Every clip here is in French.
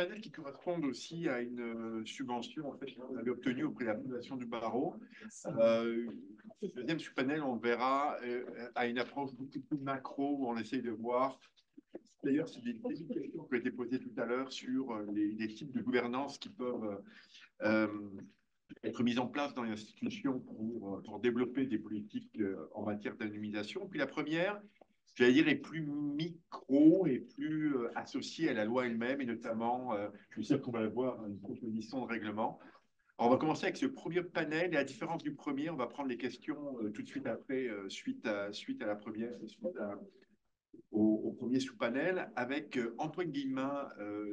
panel qui correspond aussi à une subvention en fait, qu'on avait obtenue auprès de la Fondation du Barreau. Le deuxième sous-panel, on le verra, a une approche beaucoup plus macro où on essaye de voir. D'ailleurs, c'est des questions qui ont été posées tout à l'heure sur les types de gouvernance qui peuvent être mises en place dans les institutions pour développer des politiques en matière d'anonymisation. Puis la première, j'allais dire, est plus micro et plus associée à la loi elle-même, et notamment, je suis sûr qu'on va avoir une proposition de règlement. Alors, on va commencer avec ce premier panel, et à la différence du premier, on va prendre les questions tout de suite après, suite à la première, au premier sous-panel, avec Antoine Guillemin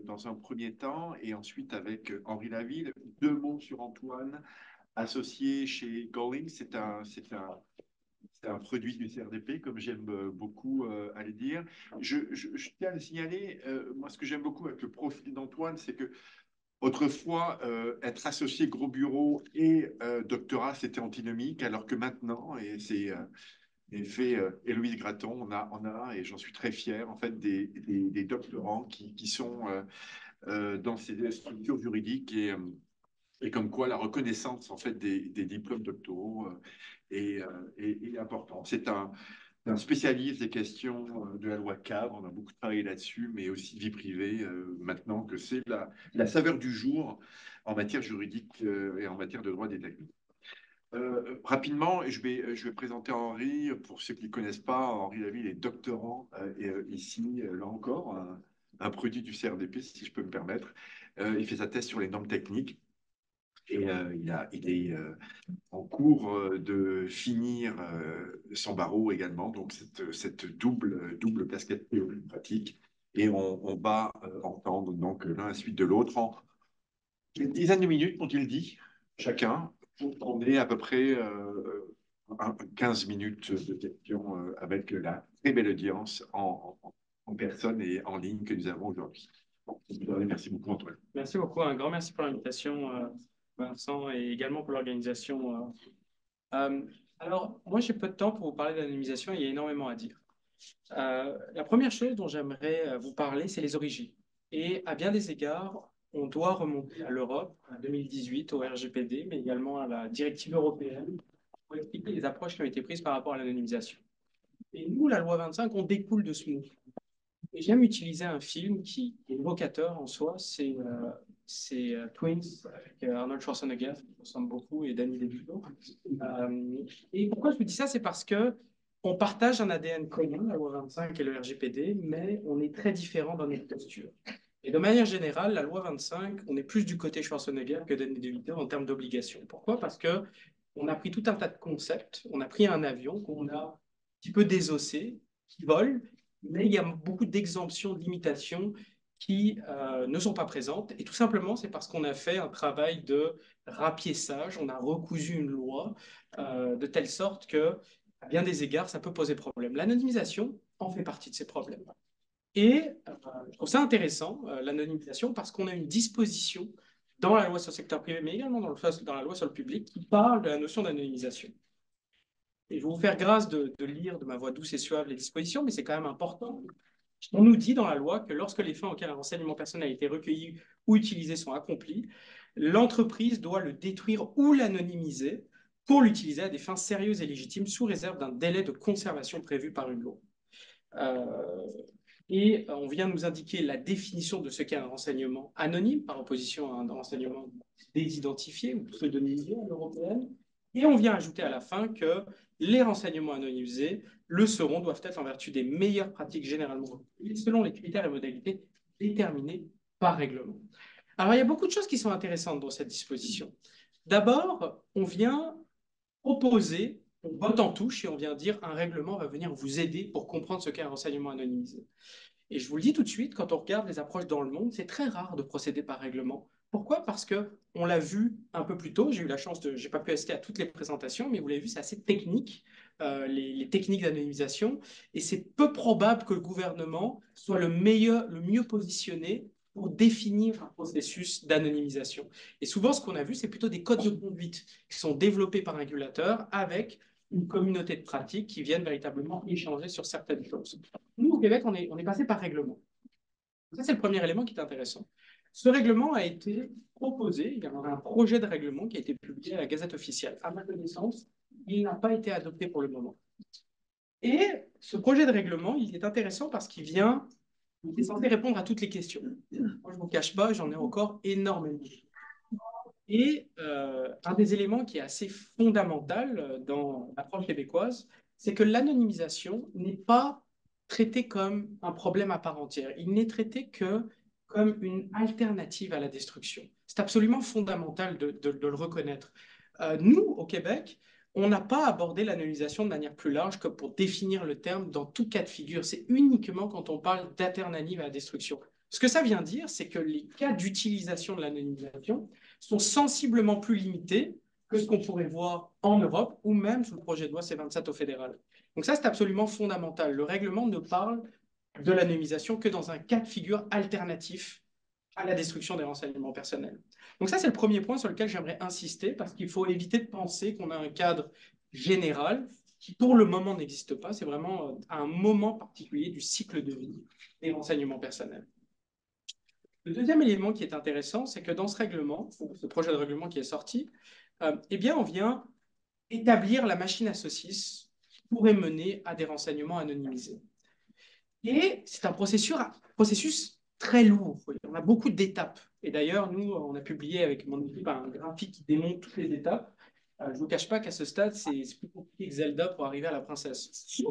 dans un premier temps, et ensuite avec Henri Laville. Deux mots sur Antoine, associé chez Golling. C'est un produit du CRDP, comme j'aime beaucoup à le dire. Je tiens à le signaler, moi, ce que j'aime beaucoup avec le profil d'Antoine, c'est que autrefois, être associé gros bureau et doctorat, c'était antinomique, alors que maintenant, et c'est fait Héloïse Gratton, et j'en suis très fier, en fait, des doctorants qui sont dans ces structures juridiques et comme quoi la reconnaissance en fait des diplômes doctoraux est importante. C'est un spécialiste des questions de la loi cadre. On a beaucoup travaillé là-dessus, mais aussi vie privée, maintenant que c'est la saveur du jour en matière juridique et en matière de droit des textes. Rapidement, je vais présenter Henri. Pour ceux qui ne connaissent pas, Henri Laville est doctorant ici, là encore, un produit du CRDP, si je peux me permettre. Il fait sa thèse sur les normes techniques. Et il est en cours de finir son barreau également, donc cette double casquette théorique pratique. Et on va entendre donc l'un à la suite de l'autre en une dizaine de minutes, ont-ils dit, chacun, pour tourner à peu près 15 minutes de questions avec la très belle audience en personne et en ligne que nous avons aujourd'hui. Bon, merci beaucoup, Antoine. Merci beaucoup, un grand merci pour l'invitation, Vincent, et également pour l'organisation. Alors, moi, j'ai peu de temps pour vous parler d'anonymisation, il y a énormément à dire. La première chose dont j'aimerais vous parler, c'est les origines. Et à bien des égards, on doit remonter à l'Europe, à 2018, au RGPD, mais également à la directive européenne, pour expliquer les approches qui ont été prises par rapport à l'anonymisation. Et nous, la loi 25, on découle de ce mouvement. Et j'aime utiliser un film qui est évocateur en soi, c'est Twins avec Arnold Schwarzenegger, qui ressemble beaucoup, et Danny DeVito. Et pourquoi je vous dis ça? C'est parce que on partage un ADN commun, la loi 25 et le RGPD, mais on est très différents dans notre posture. Et de manière générale, la loi 25, on est plus du côté Schwarzenegger que Danny DeVito en termes d'obligations. Pourquoi? Parce que on a pris tout un tas de concepts, on a pris un avion qu'on a un petit peu désossé, qui vole, mais il y a beaucoup d'exemptions, de limitations qui ne sont pas présentes. Et tout simplement, c'est parce qu'on a fait un travail de rapiessage, on a recousu une loi de telle sorte que, à bien des égards, ça peut poser problème. L'anonymisation en fait partie de ces problèmes. Et je trouve ça intéressant, l'anonymisation, parce qu'on a une disposition dans la loi sur le secteur privé, mais également dans la loi sur le public, qui parle de la notion d'anonymisation. Et je vais vous faire grâce de lire de ma voix douce et suave les dispositions, mais c'est quand même important. On nous dit dans la loi que lorsque les fins auxquelles un renseignement personnel a été recueilli ou utilisé sont accomplies, l'entreprise doit le détruire ou l'anonymiser pour l'utiliser à des fins sérieuses et légitimes sous réserve d'un délai de conservation prévu par une loi. Et on vient nous indiquer la définition de ce qu'est un renseignement anonyme par opposition à un renseignement désidentifié ou pseudonymisé à l'européenne. Et on vient ajouter à la fin que les renseignements anonymisés le seront, doivent être en vertu des meilleures pratiques généralement selon les critères et modalités déterminés par règlement. Alors, il y a beaucoup de choses qui sont intéressantes dans cette disposition. D'abord, on vient proposer, on botte en touche et on vient dire un règlement va venir vous aider pour comprendre ce qu'est un renseignement anonymisé. Et je vous le dis tout de suite, quand on regarde les approches dans le monde, c'est très rare de procéder par règlement. Pourquoi? Parce qu'on l'a vu un peu plus tôt, j'ai eu la chance de, j'ai pas pu assister à toutes les présentations, mais vous l'avez vu, c'est assez technique, les techniques d'anonymisation, et c'est peu probable que le gouvernement soit le mieux positionné pour définir un processus d'anonymisation. Et souvent, ce qu'on a vu, c'est plutôt des codes de conduite qui sont développés par un régulateur avec une communauté de pratiques qui viennent véritablement échanger sur certaines choses. Nous, au Québec, on est passé par règlement. Ça, c'est le premier élément qui est intéressant. Ce règlement a été proposé, il y a un projet de règlement qui a été publié à la Gazette officielle. À ma connaissance, il n'a pas été adopté pour le moment. Et ce projet de règlement, il est intéressant parce qu'il est censé répondre à toutes les questions. Moi, je ne vous cache pas, j'en ai encore énormément. Et un des éléments qui est assez fondamental dans l'approche québécoise, c'est que l'anonymisation n'est pas traitée comme un problème à part entière. Il n'est traité que comme une alternative à la destruction. C'est absolument fondamental de le reconnaître. Nous, au Québec, on n'a pas abordé l'anonymisation de manière plus large que pour définir le terme dans tout cas de figure. C'est uniquement quand on parle d'alternative à la destruction. Ce que ça vient dire, c'est que les cas d'utilisation de l'anonymisation sont sensiblement plus limités que ce qu'on pourrait voir en Europe ou même sous le projet de loi C-27 au fédéral. Donc ça, c'est absolument fondamental. Le règlement ne parle de l'anonymisation que dans un cas de figure alternatif à la destruction des renseignements personnels. Donc ça, c'est le premier point sur lequel j'aimerais insister parce qu'il faut éviter de penser qu'on a un cadre général qui, pour le moment, n'existe pas. C'est vraiment à un moment particulier du cycle de vie des renseignements personnels. Le deuxième élément qui est intéressant, c'est que dans ce règlement, ce projet de règlement qui est sorti, eh bien, on vient établir la machine à saucisse qui pourrait mener à des renseignements anonymisés. Et c'est un processus très lourd. On a beaucoup d'étapes. Et d'ailleurs, nous, on a publié avec mon équipe un graphique qui démontre toutes les étapes. Je ne vous cache pas qu'à ce stade, c'est plus compliqué que Zelda pour arriver à la princesse.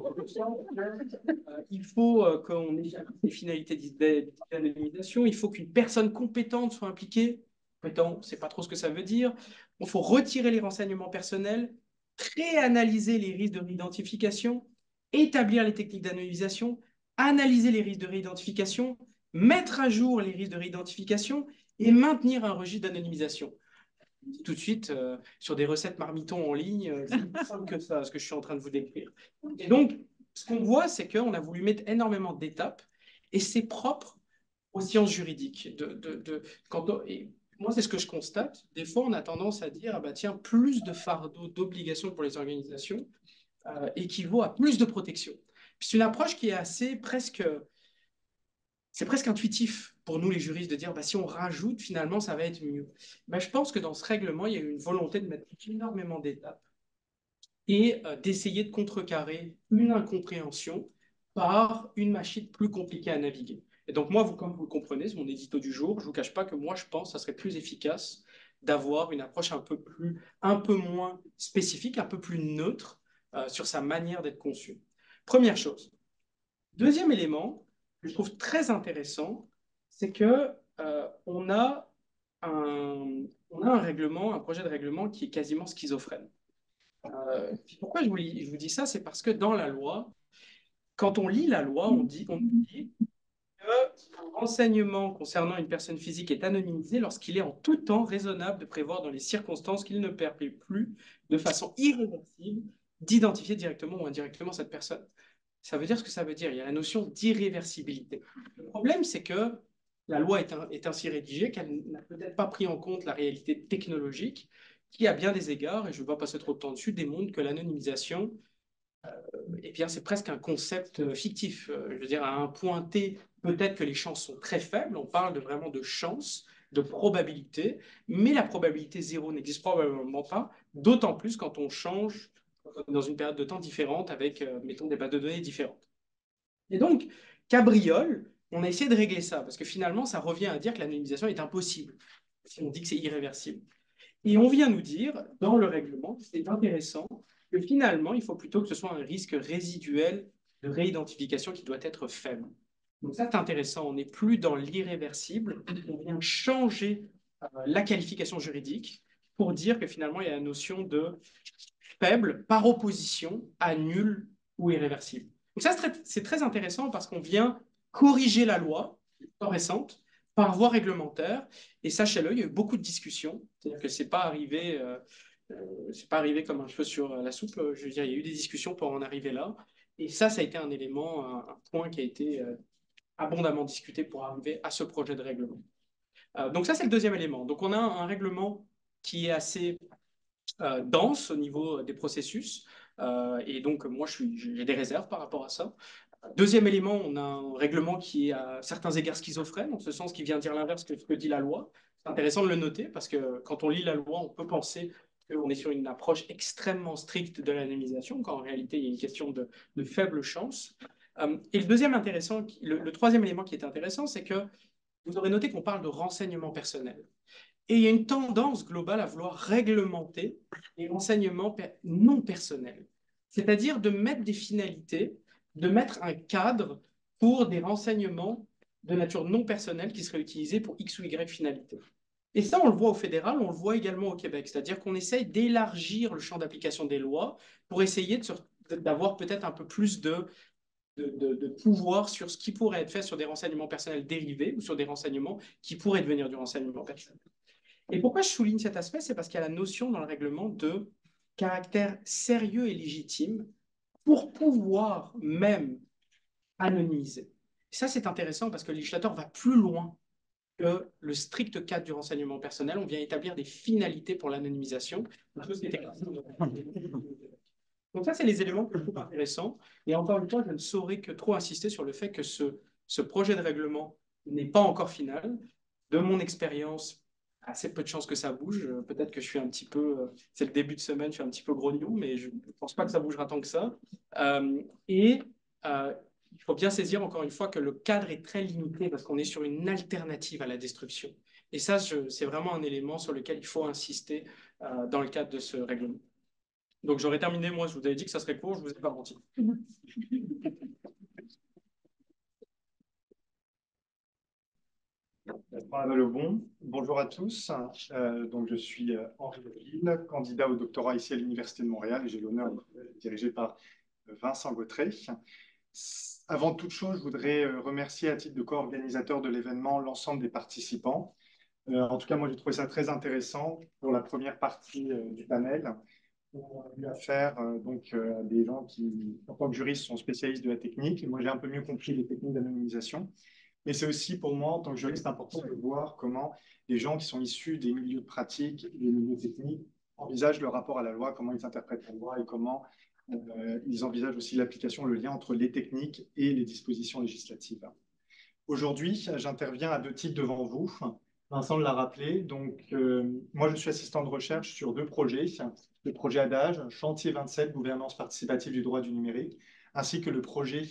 Il faut qu'on ait des finalités d'anonymisation. Il faut qu'une personne compétente soit impliquée. Compétent, on ne sait pas trop ce que ça veut dire. Il faut retirer les renseignements personnels, réanalyser les risques de réidentification, établir les techniques d'anonymisation, analyser les risques de réidentification, mettre à jour les risques de réidentification et maintenir un registre d'anonymisation. Tout de suite, sur des recettes marmitons en ligne, c'est plus simple que ça, ce que je suis en train de vous décrire. Et donc, ce qu'on voit, c'est qu'on a voulu mettre énormément d'étapes et c'est propre aux sciences juridiques. Et moi, c'est ce que je constate. Des fois, on a tendance à dire, ah bah, tiens, plus de fardeau, d'obligations pour les organisations équivaut à plus de protection. C'est une approche qui est assez c'est presque intuitif pour nous les juristes de dire bah, si on rajoute, finalement, ça va être mieux. Bah, je pense que dans ce règlement, il y a eu une volonté de mettre énormément d'étapes et d'essayer de contrecarrer une incompréhension par une machine plus compliquée à naviguer. Et donc moi, comme vous le comprenez, c'est mon édito du jour, je ne vous cache pas que moi, je pense que ça serait plus efficace d'avoir une approche un peu moins spécifique, un peu plus neutre sur sa manière d'être conçue. Première chose. Deuxième élément que je trouve très intéressant, c'est que on a un règlement, un projet de règlement qui est quasiment schizophrène. Pourquoi je vous dis ça? C'est parce que dans la loi, quand on lit la loi, on dit que un renseignement concernant une personne physique est anonymisé lorsqu'il est en tout temps raisonnable de prévoir dans les circonstances qu'il ne permet plus, de façon irréversible, d'identifier directement ou indirectement cette personne. Ça veut dire ce que ça veut dire. Il y a la notion d'irréversibilité. Le problème, c'est que la loi est ainsi rédigée qu'elle n'a peut-être pas pris en compte la réalité technologique qui, à bien des égards, et je ne vais pas passer trop de temps dessus, démontre que l'anonymisation, eh bien, c'est presque un concept fictif. Je veux dire, à un point T, peut-être que les chances sont très faibles. On parle vraiment de chance, de probabilité, mais la probabilité zéro n'existe probablement pas, d'autant plus quand on change dans une période de temps différente avec, mettons, des bases de données différentes. Et donc, cabriole, on a essayé de régler ça, parce que finalement, ça revient à dire que l'anonymisation est impossible, si on dit que c'est irréversible. Et on vient nous dire, dans le règlement, c'est intéressant, que finalement, il faut plutôt que ce soit un risque résiduel de réidentification qui doit être faible. Donc ça, c'est intéressant, on n'est plus dans l'irréversible, on vient changer la qualification juridique pour dire que finalement, il y a la notion de faible par opposition à nul ou irréversible. Donc ça, c'est très intéressant parce qu'on vient corriger la loi récente par voie réglementaire. Et sachez-le, il y a eu beaucoup de discussions. C'est-à-dire que c'est pas arrivé comme un cheveu sur la soupe. Je veux dire, il y a eu des discussions pour en arriver là. Et ça a été un élément, un point qui a été abondamment discuté pour arriver à ce projet de règlement. Donc ça, c'est le deuxième élément. Donc on a un règlement qui est assez dense au niveau des processus. Et donc, moi, j'ai des réserves par rapport à ça. Deuxième élément, on a un règlement qui est à certains égards schizophrène, en ce sens qui vient dire l'inverse que ce que dit la loi. C'est intéressant de le noter parce que quand on lit la loi, on peut penser qu'on est sur une approche extrêmement stricte de l'anonymisation, quand en réalité il y a une question de faible chance. Et le troisième élément qui est intéressant, c'est que vous aurez noté qu'on parle de renseignement personnel. Et il y a une tendance globale à vouloir réglementer les renseignements non personnels, c'est-à-dire de mettre des finalités, de mettre un cadre pour des renseignements de nature non personnelle qui seraient utilisés pour X ou Y finalité. Et ça, on le voit au fédéral, on le voit également au Québec, c'est-à-dire qu'on essaye d'élargir le champ d'application des lois pour essayer d'avoir peut-être un peu plus de pouvoir sur ce qui pourrait être fait sur des renseignements personnels dérivés ou sur des renseignements qui pourraient devenir du renseignement personnel. Et pourquoi je souligne cet aspect? C'est parce qu'il y a la notion dans le règlement de caractère sérieux et légitime pour pouvoir même anonymiser. Et ça, c'est intéressant parce que le législateur va plus loin que le strict cadre du renseignement personnel. On vient établir des finalités pour l'anonymisation. Donc ça, c'est les éléments que je trouve intéressants. Et encore une fois, je ne saurais que trop insister sur le fait que ce projet de règlement n'est pas encore final. De mon expérience, assez peu de chances que ça bouge. Peut-être que je suis un petit peu, c'est le début de semaine, je suis un petit peu grognon, mais je ne pense pas que ça bougera tant que ça. Et il faut bien saisir encore une fois que le cadre est très limité parce qu'on est sur une alternative à la destruction. Et ça, c'est vraiment un élément sur lequel il faut insister dans le cadre de ce règlement. Donc j'aurais terminé, moi je vous avais dit que ça serait court, je ne vous ai pas menti. Bonjour à tous. Donc je suis Henri Deville, candidat au doctorat ici à l'Université de Montréal et j'ai l'honneur d'être dirigé par Vincent Gautret. Avant toute chose, je voudrais remercier à titre de co-organisateur de l'événement l'ensemble des participants. En tout cas, moi j'ai trouvé ça très intéressant pour la première partie du panel. On a eu affaire à des gens qui, en tant que juristes, sont spécialistes de la technique. Et moi j'ai un peu mieux compris les techniques d'anonymisation. Mais c'est aussi pour moi, en tant que juriste, important de voir comment les gens qui sont issus des milieux de pratique, des milieux techniques, envisagent le rapport à la loi, comment ils interprètent la loi et comment ils envisagent aussi l'application, le lien entre les techniques et les dispositions législatives. Aujourd'hui, j'interviens à deux titres devant vous. Vincent l'a rappelé. Donc, moi, je suis assistant de recherche sur deux projets. Le projet ADAGE, Chantier 27, Gouvernance participative du droit du numérique, ainsi que le projet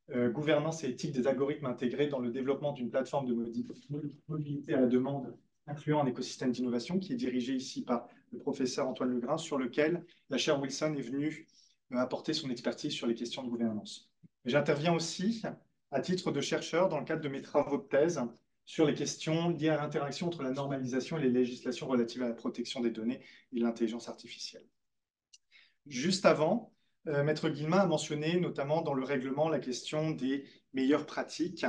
Gouvernance et éthique des algorithmes intégrés dans le développement d'une plateforme de mobilité à la demande, incluant un écosystème d'innovation, qui est dirigé ici par le professeur Antoine Legrain, sur lequel la chaire Wilson est venue apporter son expertise sur les questions de gouvernance. J'interviens aussi à titre de chercheur dans le cadre de mes travaux de thèse sur les questions liées à l'interaction entre la normalisation et les législations relatives à la protection des données et l'intelligence artificielle. Juste avant, Maître Guillemin a mentionné notamment dans le règlement la question des meilleures pratiques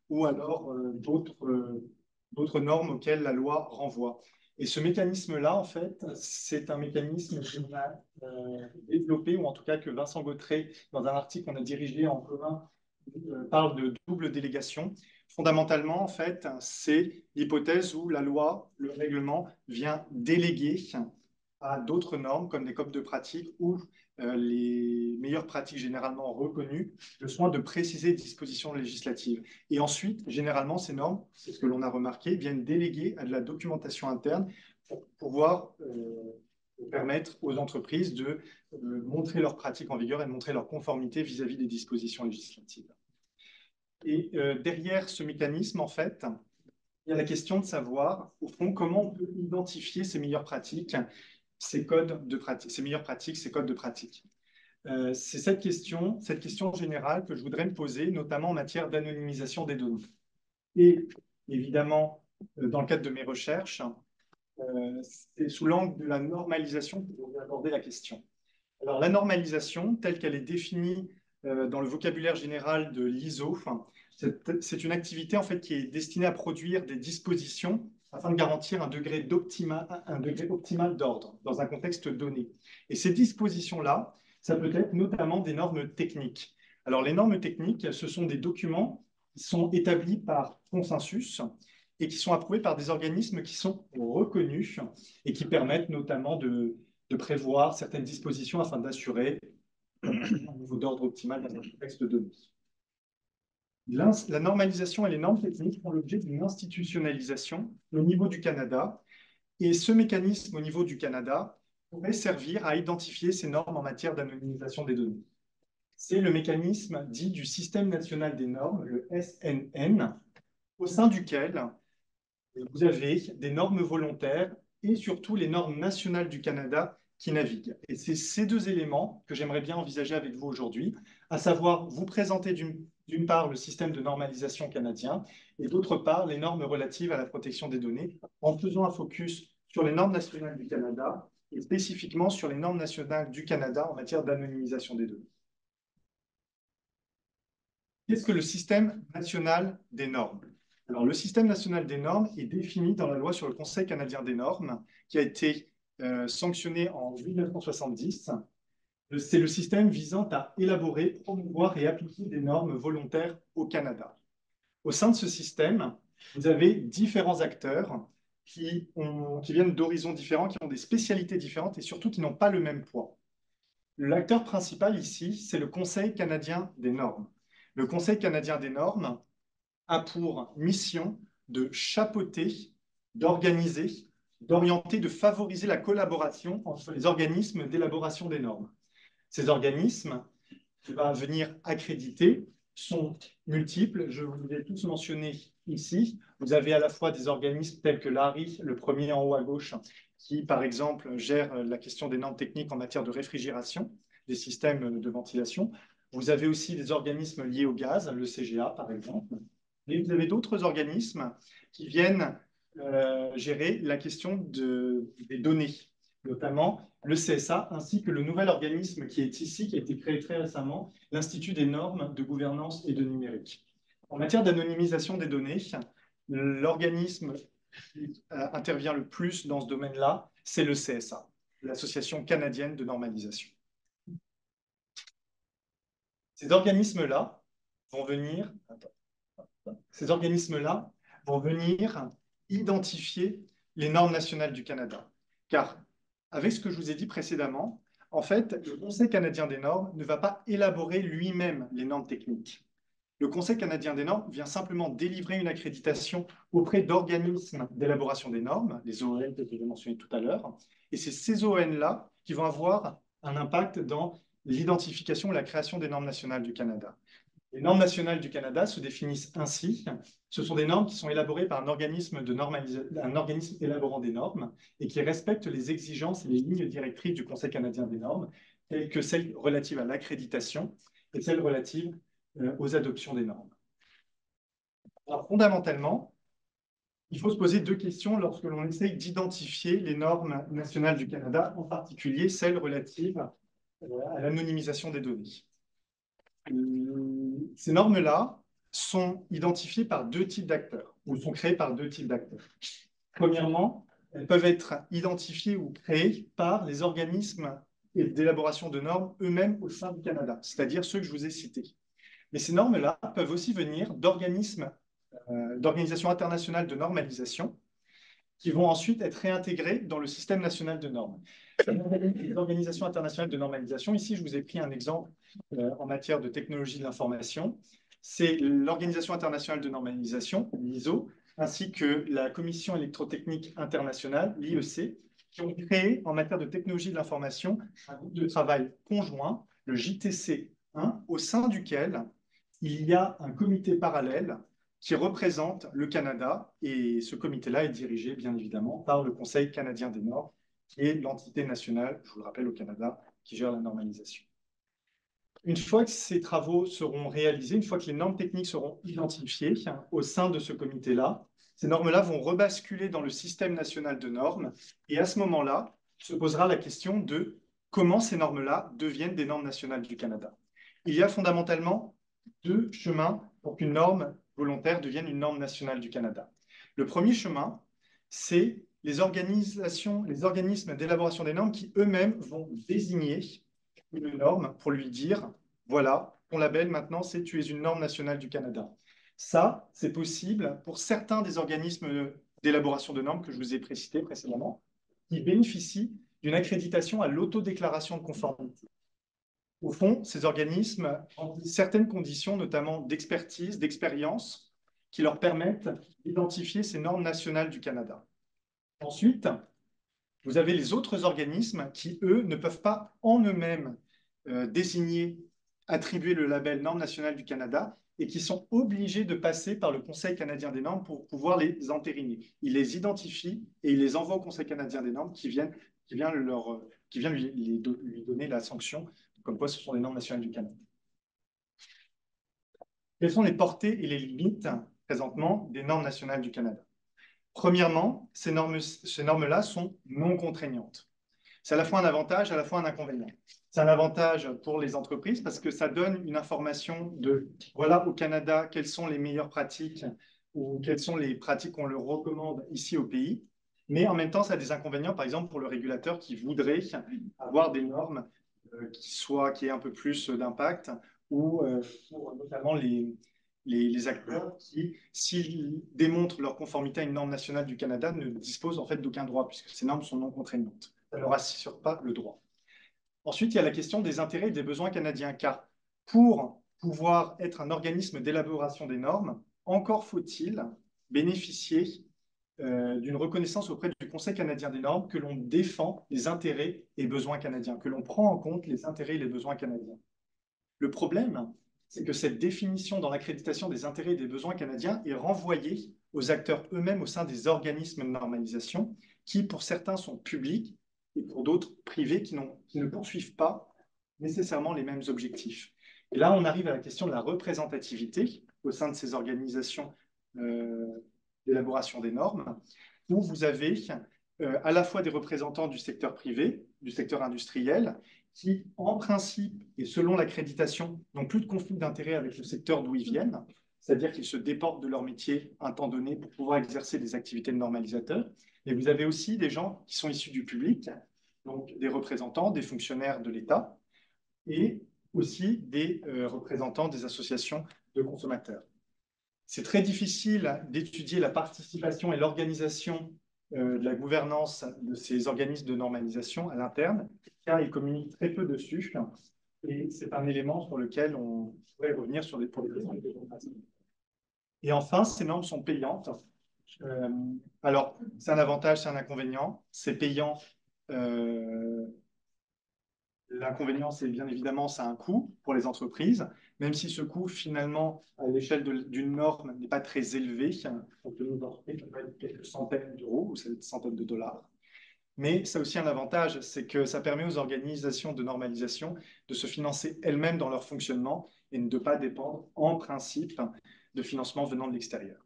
ou alors d'autres normes auxquelles la loi renvoie. Et ce mécanisme-là, en fait, c'est un mécanisme qu'on a développé, ou en tout cas que Vincent Gautret, dans un article qu'on a dirigé en commun, parle de double délégation. Fondamentalement, en fait, c'est l'hypothèse où la loi, le règlement, vient déléguer à d'autres normes comme des codes de pratique ou les meilleures pratiques généralement reconnues, le soin de préciser les dispositions législatives. Et ensuite, généralement, ces normes, c'est ce que l'on a remarqué, viennent déléguer à de la documentation interne pour pouvoir permettre aux entreprises de montrer leurs pratiques en vigueur et de montrer leur conformité vis-à-vis des dispositions législatives. Et derrière ce mécanisme, en fait, il y a la question de savoir, au fond, comment on peut identifier ces meilleures pratiques, ces codes de pratique, ces meilleures pratiques, ces codes de pratique. C'est cette question générale que je voudrais me poser, notamment en matière d'anonymisation des données. Et évidemment, dans le cadre de mes recherches, c'est sous l'angle de la normalisation que je vais aborder la question. Alors, la normalisation, telle qu'elle est définie dans le vocabulaire général de l'ISO, c'est une activité en fait qui est destinée à produire des dispositions afin de garantir un degré optimal d'ordre dans un contexte donné. Et ces dispositions-là, ça peut être notamment des normes techniques. Alors, les normes techniques, ce sont des documents qui sont établis par consensus et qui sont approuvés par des organismes qui sont reconnus et qui permettent notamment de prévoir certaines dispositions afin d'assurer un niveau d'ordre optimal dans un contexte donné. La normalisation et les normes techniques font l'objet d'une institutionnalisation au niveau du Canada. Et ce mécanisme au niveau du Canada pourrait servir à identifier ces normes en matière d'anonymisation des données. C'est le mécanisme dit du Système national des normes, le SNN, au sein duquel vous avez des normes volontaires et surtout les normes nationales du Canada qui naviguent. Et c'est ces deux éléments que j'aimerais bien envisager avec vous aujourd'hui, à savoir vous présenter d'une part le système de normalisation canadien et d'autre part les normes relatives à la protection des données, en faisant un focus sur les normes nationales du Canada et spécifiquement sur les normes nationales du Canada en matière d'anonymisation des données. Qu'est-ce que le système national des normes? Alors, le système national des normes est défini dans la loi sur le Conseil canadien des normes, qui a été sanctionné en 1970. C'est le système visant à élaborer, promouvoir et appliquer des normes volontaires au Canada. Au sein de ce système, vous avez différents acteurs qui viennent d'horizons différents, qui ont des spécialités différentes et surtout qui n'ont pas le même poids. L'acteur principal ici, c'est le Conseil canadien des normes. Le Conseil canadien des normes a pour mission de chapeauter, d'organiser, d'orienter, de favoriser la collaboration entre les organismes d'élaboration des normes. Ces organismes qui vont venir accréditer sont multiples. Je vous les ai tous mentionnés ici. Vous avez à la fois des organismes tels que l'ARI, le premier en haut à gauche, qui, par exemple, gère la question des normes techniques en matière de réfrigération, des systèmes de ventilation. Vous avez aussi des organismes liés au gaz, le CGA, par exemple. Et vous avez d'autres organismes qui viennent gérer la question des données, notamment le CSA, ainsi que le nouvel organisme qui est ici, qui a été créé très récemment, l'Institut des normes de gouvernance et de numérique. En matière d'anonymisation des données, l'organisme qui intervient le plus dans ce domaine-là, c'est le CSA, l'Association canadienne de normalisation. Ces organismes-là vont venir identifier les normes nationales du Canada. Car, avec ce que je vous ai dit précédemment, en fait, le Conseil canadien des normes ne va pas élaborer lui-même les normes techniques. Le Conseil canadien des normes vient simplement délivrer une accréditation auprès d'organismes d'élaboration des normes, les ON que je vous ai mentionnés tout à l'heure, et c'est ces ON-là qui vont avoir un impact dans l'identification et la création des normes nationales du Canada. Les normes nationales du Canada se définissent ainsi. Ce sont des normes qui sont élaborées par un organisme élaborant des normes et qui respectent les exigences et les lignes directrices du Conseil canadien des normes, telles que celles relatives à l'accréditation et celles relatives aux adoptions des normes. Alors, fondamentalement, il faut se poser deux questions lorsque l'on essaye d'identifier les normes nationales du Canada, en particulier celles relatives à l'anonymisation des données. Ces normes-là sont identifiées par deux types d'acteurs, ou sont créées par deux types d'acteurs. Premièrement, elles peuvent être identifiées ou créées par les organismes d'élaboration de normes eux-mêmes au sein du Canada, c'est-à-dire ceux que je vous ai cités. Mais ces normes-là peuvent aussi venir d'organisations internationales de normalisation qui vont ensuite être réintégrées dans le système national de normes. Les organisations internationales de normalisation, ici je vous ai pris un exemple en matière de technologie de l'information, c'est l'Organisation internationale de normalisation, l'ISO, ainsi que la Commission électrotechnique internationale, l'IEC, qui ont créé en matière de technologie de l'information un groupe de travail conjoint, le JTC1, au sein duquel il y a un comité parallèle qui représente le Canada, et ce comité-là est dirigé, bien évidemment, par le Conseil canadien des normes, qui est l'entité nationale, je vous le rappelle, au Canada, qui gère la normalisation. Une fois que ces travaux seront réalisés, une fois que les normes techniques seront identifiées au sein de ce comité-là, ces normes-là vont rebasculer dans le système national de normes, et à ce moment-là, se posera la question de comment ces normes-là deviennent des normes nationales du Canada. Il y a fondamentalement deux chemins pour qu'une norme volontaire devienne une norme nationale du Canada. Le premier chemin, c'est les organismes d'élaboration des normes qui eux-mêmes vont désigner une norme pour lui dire, voilà, ton label maintenant, c'est tu es une norme nationale du Canada. Ça, c'est possible pour certains des organismes d'élaboration de normes que je vous ai précités précédemment, qui bénéficient d'une accréditation à l'autodéclaration de conformité. Au fond, ces organismes remplissent certaines conditions, notamment d'expertise, d'expérience, qui leur permettent d'identifier ces normes nationales du Canada. Ensuite, vous avez les autres organismes qui, eux, ne peuvent pas en eux-mêmes désigner, attribuer le label Normes nationales du Canada et qui sont obligés de passer par le Conseil canadien des normes pour pouvoir les entériner. Ils les identifient et ils les envoient au Conseil canadien des normes qui vient lui donner la sanction, comme quoi ce sont les normes nationales du Canada. Quelles sont les portées et les limites présentement des normes nationales du Canada? Premièrement, ces normes-là sont non contraignantes. C'est à la fois un avantage, à la fois un inconvénient. C'est un avantage pour les entreprises parce que ça donne une information de, voilà, au Canada, quelles sont les meilleures pratiques ou quelles sont les pratiques qu'on leur recommande ici au pays. Mais en même temps, ça a des inconvénients, par exemple, pour le régulateur qui voudrait avoir des normes qui aient un peu plus d'impact ou pour notamment les acteurs qui, s'ils démontrent leur conformité à une norme nationale du Canada, ne disposent en fait d'aucun droit puisque ces normes sont non contraignantes. Ça ne leur assure pas le droit. Ensuite, il y a la question des intérêts et des besoins canadiens, car pour pouvoir être un organisme d'élaboration des normes, encore faut-il bénéficier d'une reconnaissance auprès du Conseil canadien des normes que l'on défend les intérêts et besoins canadiens, que l'on prend en compte les intérêts et les besoins canadiens. Le problème, c'est que cette définition dans l'accréditation des intérêts et des besoins canadiens est renvoyée aux acteurs eux-mêmes au sein des organismes de normalisation, qui pour certains sont publics et pour d'autres privés qui ne poursuivent pas nécessairement les mêmes objectifs. Et là, on arrive à la question de la représentativité au sein de ces organisations d'élaboration des normes, où vous avez à la fois des représentants du secteur privé, du secteur industriel, qui, en principe et selon l'accréditation, n'ont plus de conflit d'intérêt avec le secteur d'où ils viennent, c'est-à-dire qu'ils se déportent de leur métier un temps donné pour pouvoir exercer des activités de normalisateur. Et vous avez aussi des gens qui sont issus du public, donc des représentants, des fonctionnaires de l'État, et aussi des représentants des associations de consommateurs. C'est très difficile d'étudier la participation et l'organisation de la gouvernance de ces organismes de normalisation à l'interne, car ils communiquent très peu dessus, et c'est un élément sur lequel on pourrait revenir pour les questions de démocratie. Et enfin, ces normes sont payantes. Alors, c'est un avantage, c'est un inconvénient. C'est payant. L'inconvénient, c'est bien évidemment, ça a un coût pour les entreprises, même si ce coût, finalement, à l'échelle d'une norme, n'est pas très élevé. Donc, quelques centaines d'euros ou centaines de dollars. Mais ça a aussi un avantage, c'est que ça permet aux organisations de normalisation de se financer elles-mêmes dans leur fonctionnement et de ne pas dépendre, en principe, de financement venant de l'extérieur.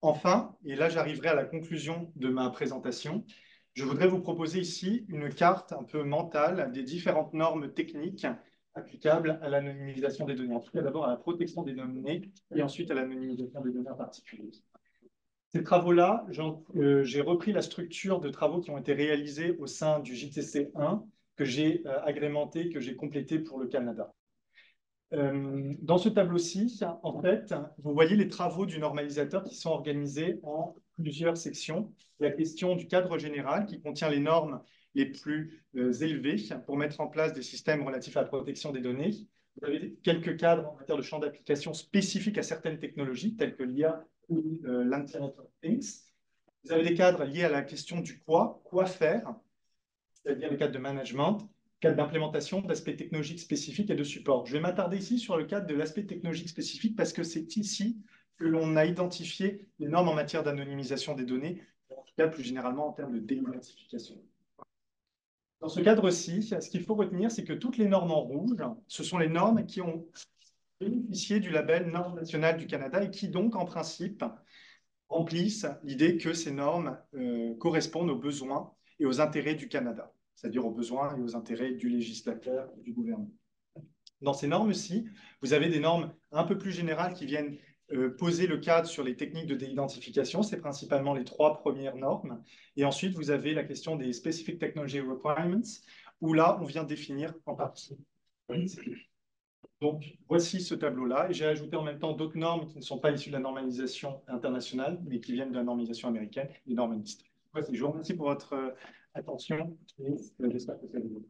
Enfin, et là j'arriverai à la conclusion de ma présentation, je voudrais vous proposer ici une carte un peu mentale des différentes normes techniques applicables à l'anonymisation des données. En tout cas, d'abord à la protection des données et ensuite à l'anonymisation des données en particulier. Ces travaux-là, j'ai repris la structure de travaux qui ont été réalisés au sein du JTC 1 que j'ai agrémenté, que j'ai complété pour le Canada. Dans ce tableau-ci, en fait, vous voyez les travaux du normalisateur qui sont organisés en plusieurs sections. La question du cadre général qui contient les normes les plus élevées pour mettre en place des systèmes relatifs à la protection des données. Vous avez quelques cadres en matière de champ d'application spécifiques à certaines technologies, telles que l'IA ou l'Internet of Things. Vous avez des cadres liés à la question du quoi faire, c'est-à-dire les cadres de management, cadre d'implémentation, d'aspects technologiques spécifiques et de support. Je vais m'attarder ici sur le cadre de l'aspect technologique spécifique parce que c'est ici que l'on a identifié les normes en matière d'anonymisation des données, en tout cas plus généralement en termes de déidentification. Dans ce cadre-ci, ce qu'il faut retenir, c'est que toutes les normes en rouge, ce sont les normes qui ont bénéficié du label Normes nationales du Canada et qui donc, en principe, remplissent l'idée que ces normes correspondent aux besoins et aux intérêts du Canada, c'est-à-dire aux besoins et aux intérêts du législateur et du gouvernement. Dans ces normes-ci, vous avez des normes un peu plus générales qui viennent poser le cadre sur les techniques de déidentification. C'est principalement les 3 premières normes. Et ensuite, vous avez la question des Specific Technology Requirements, où là, on vient définir en partie. Donc, voici ce tableau-là. Et j'ai ajouté en même temps d'autres normes qui ne sont pas issues de la normalisation internationale, mais qui viennent de la normalisation américaine, les normes NIST. Je vous remercie pour votre Attention, et j'espère que c'est bon.